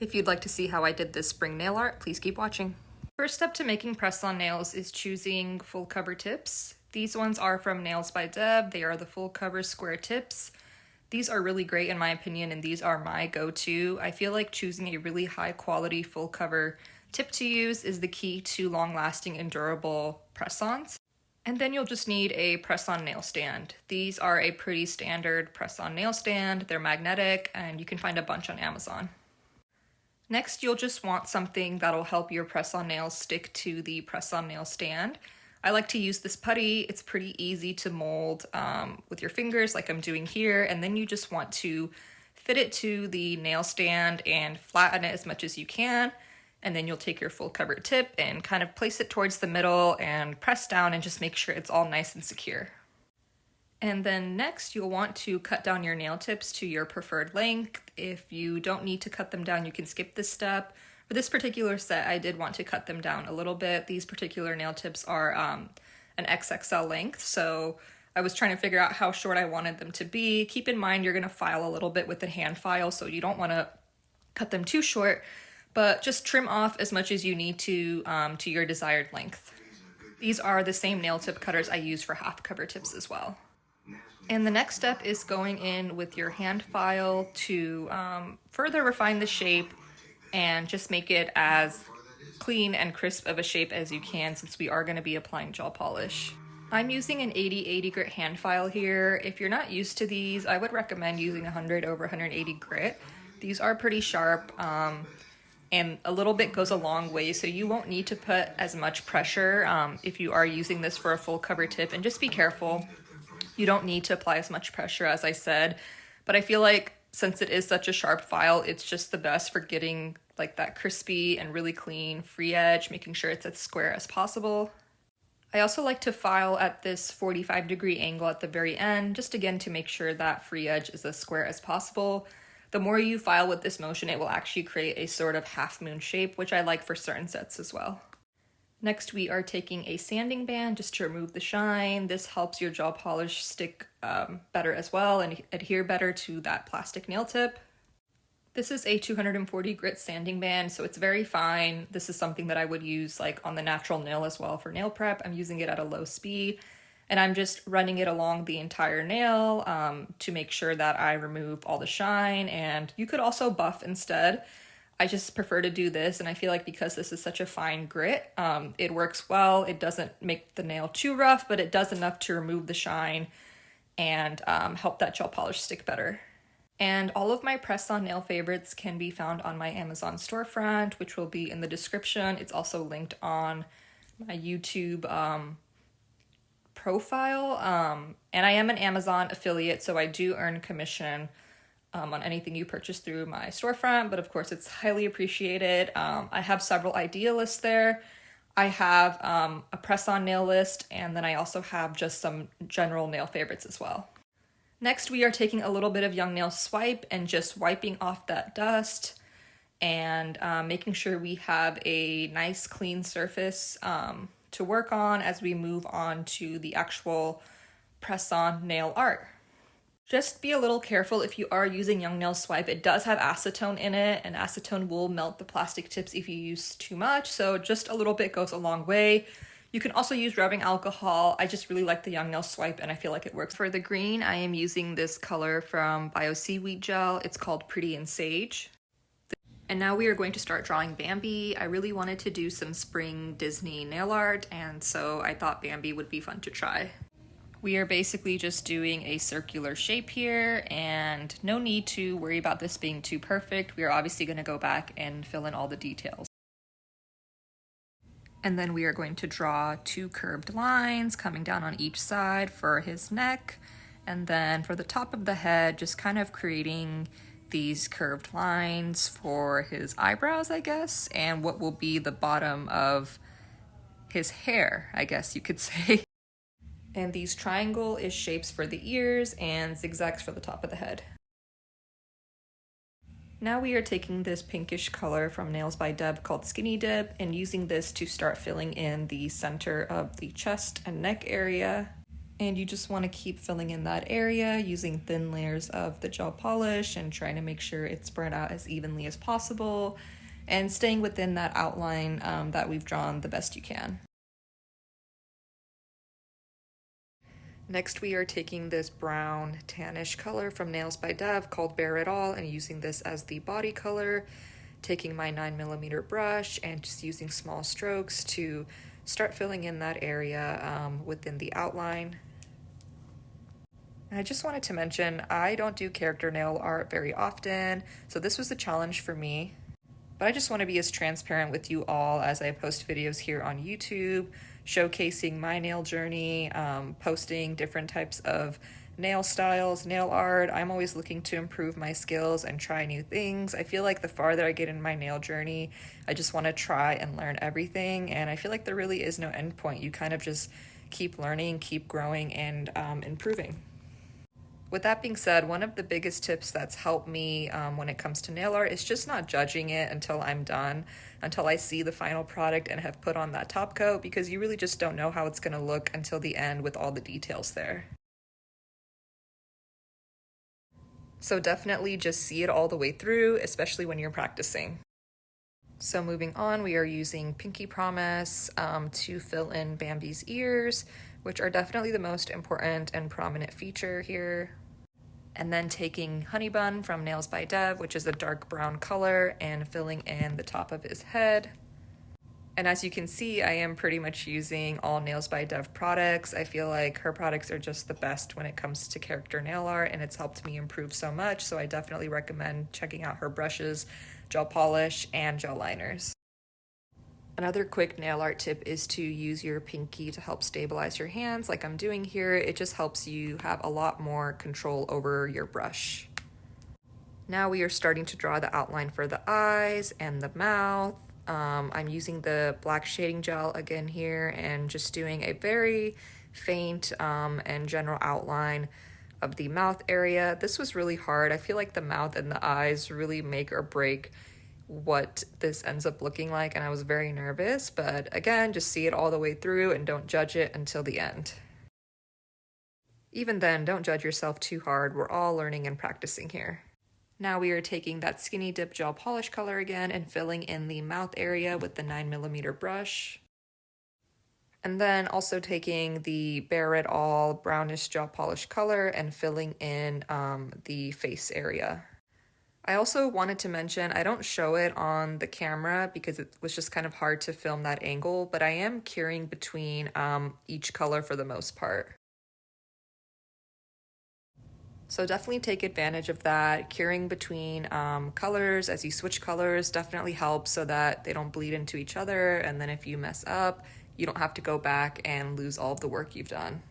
If you'd like to see how I did this spring nail art, please keep watching. First step to making press-on nails is choosing full cover tips. These ones are from nailzbydev. They are the full cover square tips. These are really great in my opinion, and these are my go-to. I feel like choosing a really high quality full cover tip to use is the key to long-lasting and durable press-ons. And then you'll just need a press-on nail stand. These are a pretty standard press-on nail stand. They're magnetic, and you can find a bunch on Amazon. Next, you'll just want something that'll help your press-on nails stick to the press-on nail stand. I like to use this putty. It's pretty easy to mold with your fingers like I'm doing here, and then you just want to fit it to the nail stand and flatten it as much as you can. And then you'll take your full cover tip and kind of place it towards the middle and press down and just make sure it's all nice and secure. And then next, you'll want to cut down your nail tips to your preferred length. If you don't need to cut them down, you can skip this step. For this particular set, I did want to cut them down a little bit. These particular nail tips are an XXL length, so I was trying to figure out how short I wanted them to be. Keep in mind, you're gonna file a little bit with the hand file, so you don't wanna cut them too short, but just trim off as much as you need to your desired length. These are the same nail tip cutters I use for half cover tips as well. And the next step is going in with your hand file to further refine the shape and just make it as clean and crisp of a shape as you can, since we are going to be applying gel polish. I'm using an 80/80 grit hand file here. If you're not used to these, I would recommend using 100 over 180 grit. These are pretty sharp, and a little bit goes a long way, so you won't need to put as much pressure if you are using this for a full cover tip. And just be careful. You don't need to apply as much pressure, as I said, but I feel like since it is such a sharp file, it's just the best for getting like that crispy and really clean free edge, making sure it's as square as possible. I also like to file at this 45-degree angle at the very end, just again to make sure that free edge is as square as possible. The more you file with this motion, it will actually create a sort of half moon shape, which I like for certain sets as well. Next, we are taking a sanding band just to remove the shine. This helps your gel polish stick better as well and adhere better to that plastic nail tip. This is a 240 grit sanding band, so it's very fine. This is something that I would use like on the natural nail as well for nail prep. I'm using it at a low speed, and I'm just running it along the entire nail to make sure that I remove all the shine. And you could also buff instead. I just prefer to do this, and I feel like because this is such a fine grit, it works well. It doesn't make the nail too rough, but it does enough to remove the shine and help that gel polish stick better. And all of my press-on nail favorites can be found on my Amazon storefront, which will be in the description. It's also linked on my YouTube profile. And I am an Amazon affiliate, so I do earn commission on anything you purchase through my storefront, but of course it's highly appreciated. I have several idea lists there. I have a press-on nail list, and then I also have just some general nail favorites as well. Next, we are taking a little bit of Young Nail Swipe and just wiping off that dust and making sure we have a nice clean surface to work on as we move on to the actual press-on nail art. Just be a little careful if you are using Young Nail Swipe. It does have acetone in it, and acetone will melt the plastic tips if you use too much, so just a little bit goes a long way. You can also use rubbing alcohol. I just really like the Young Nail Swipe, and I feel like it works. For the green, I am using this color from Seaweed Gel. It's called Pretty and Sage. And now we are going to start drawing Bambi. I really wanted to do some spring Disney nail art, and so I thought Bambi would be fun to try. We are basically just doing a circular shape here, and no need to worry about this being too perfect. We are obviously going to go back and fill in all the details. And then we are going to draw 2 curved lines coming down on each side for his neck, and then for the top of the head, just kind of creating these curved lines for his eyebrows, I guess, and what will be the bottom of his hair, I guess you could say. And these triangle-ish shapes for the ears and zigzags for the top of the head. Now we are taking this pinkish color from nailzbydev called Skinny Dip and using this to start filling in the center of the chest and neck area. And you just want to keep filling in that area using thin layers of the gel polish and trying to make sure it's spread out as evenly as possible and staying within that outline that we've drawn the best you can. Next, we are taking this brown tannish color from nailzbydev called Bare It All and using this as the body color, taking my 9mm brush and just using small strokes to start filling in that area within the outline. And I just wanted to mention, I don't do character nail art very often, so this was a challenge for me. But I just want to be as transparent with you all as I post videos here on YouTube, showcasing my nail journey, posting different types of nail styles, nail art. I'm always looking to improve my skills and try new things. I feel like the farther I get in my nail journey, I just want to try and learn everything, and I feel like there really is no end point. You kind of just keep learning, keep growing, and improving. With that being said, one of the biggest tips that's helped me when it comes to nail art is just not judging it until I'm done, until I see the final product and have put on that top coat, because you really just don't know how it's going to look until the end with all the details there. So definitely just see it all the way through, especially when you're practicing. So moving on, we are using Pinky Promise to fill in Bambi's ears, which are definitely the most important and prominent feature here. And then taking Honey Bun from nailzbydev, which is a dark brown color, and filling in the top of his head. And as you can see, I am pretty much using all nailzbydev products. I feel like her products are just the best when it comes to character nail art, and it's helped me improve so much, so I definitely recommend checking out her brushes, gel polish, and gel liners. Another quick nail art tip is to use your pinky to help stabilize your hands like I'm doing here. It just helps you have a lot more control over your brush. Now we are starting to draw the outline for the eyes and the mouth. I'm using the black shading gel again here and just doing a very faint and general outline of the mouth area. This was really hard. I feel like the mouth and the eyes really make or break what this ends up looking like, and I was very nervous, but again, just see it all the way through and don't judge it until the end. Even then, don't judge yourself too hard. We're all learning and practicing here. Now we are taking that skinny dip gel polish color again and filling in the mouth area with the 9mm brush. And then also taking the Bare It All brownish gel polish color and filling in the face area. I also wanted to mention, I don't show it on the camera because it was just kind of hard to film that angle, but I am curing between each color for the most part. So definitely take advantage of that. Curing between colors as you switch colors definitely helps so that they don't bleed into each other, and then if you mess up, you don't have to go back and lose all of the work you've done.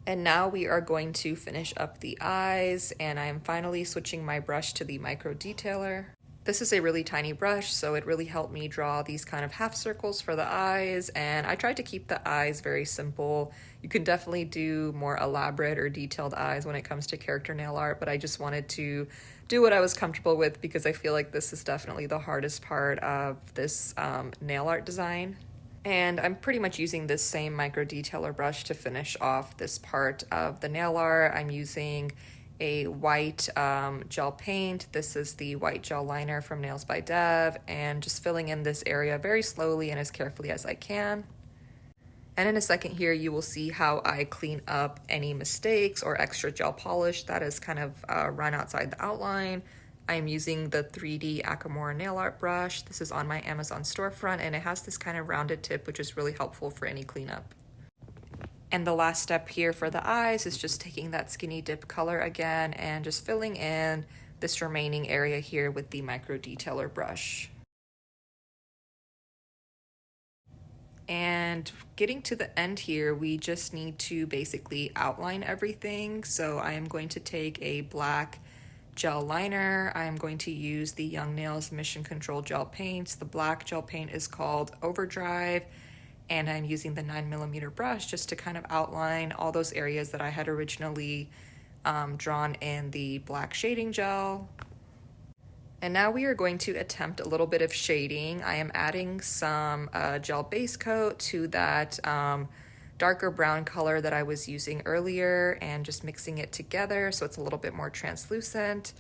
And now we are going to finish up the eyes, and I am finally switching my brush to the microdetailer. This is a really tiny brush, so it really helped me draw these kind of half circles for the eyes, and I tried to keep the eyes very simple. You can definitely do more elaborate or detailed eyes when it comes to character nail art, but I just wanted to do what I was comfortable with because I feel like this is definitely the hardest part of this nail art design. And I'm pretty much using this same microdetailer brush to finish off this part of the nail art. I'm using a white gel paint. This is the white gel liner from nailzbydev, and just filling in this area very slowly and as carefully as I can. And in a second here, you will see how I clean up any mistakes or extra gel polish that is kind of run outside the outline. I'm using the 3D Accomor nail art brush. This is on my Amazon storefront, and it has this kind of rounded tip, which is really helpful for any cleanup. And the last step here for the eyes is just taking that skinny dip color again and just filling in this remaining area here with the microdetailer brush. And getting to the end here, we just need to basically outline everything. So I am going to take a black gel liner. I'm going to use the Young Nails Mission Control gel paints. The black gel paint is called Overdrive, and I'm using the 9mm brush just to kind of outline all those areas that I had originally drawn in the black shading gel. And now we are going to attempt a little bit of shading. I am adding some gel base coat to that darker brown color that I was using earlier and just mixing it together so it's a little bit more translucent.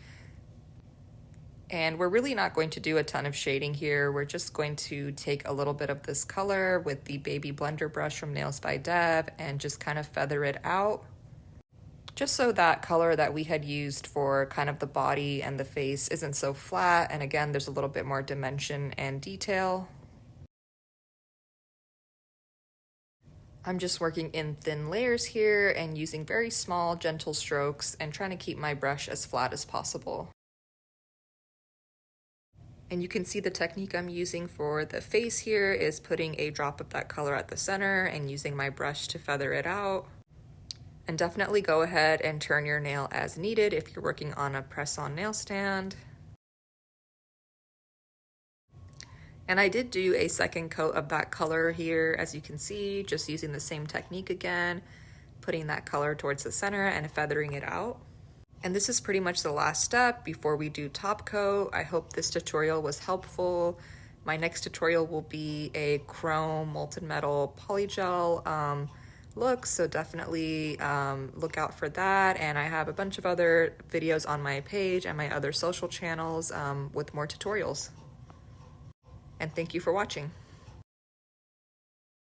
And we're really not going to do a ton of shading here. We're just going to take a little bit of this color with the baby blender brush from nailzbydev and just kind of feather it out. Just so that color that we had used for kind of the body and the face isn't so flat, and again, there's a little bit more dimension and detail. I'm just working in thin layers here and using very small, gentle strokes and trying to keep my brush as flat as possible. And you can see the technique I'm using for the face here is putting a drop of that color at the center and using my brush to feather it out. And definitely go ahead and turn your nail as needed if you're working on a press-on nail stand. And I did do a second coat of that color here, as you can see, just using the same technique again, putting that color towards the center and feathering it out. And this is pretty much the last step before we do top coat. I hope this tutorial was helpful. My next tutorial will be a chrome molten metal polygel look, so definitely look out for that. And I have a bunch of other videos on my page and my other social channels with more tutorials. And thank you for watching.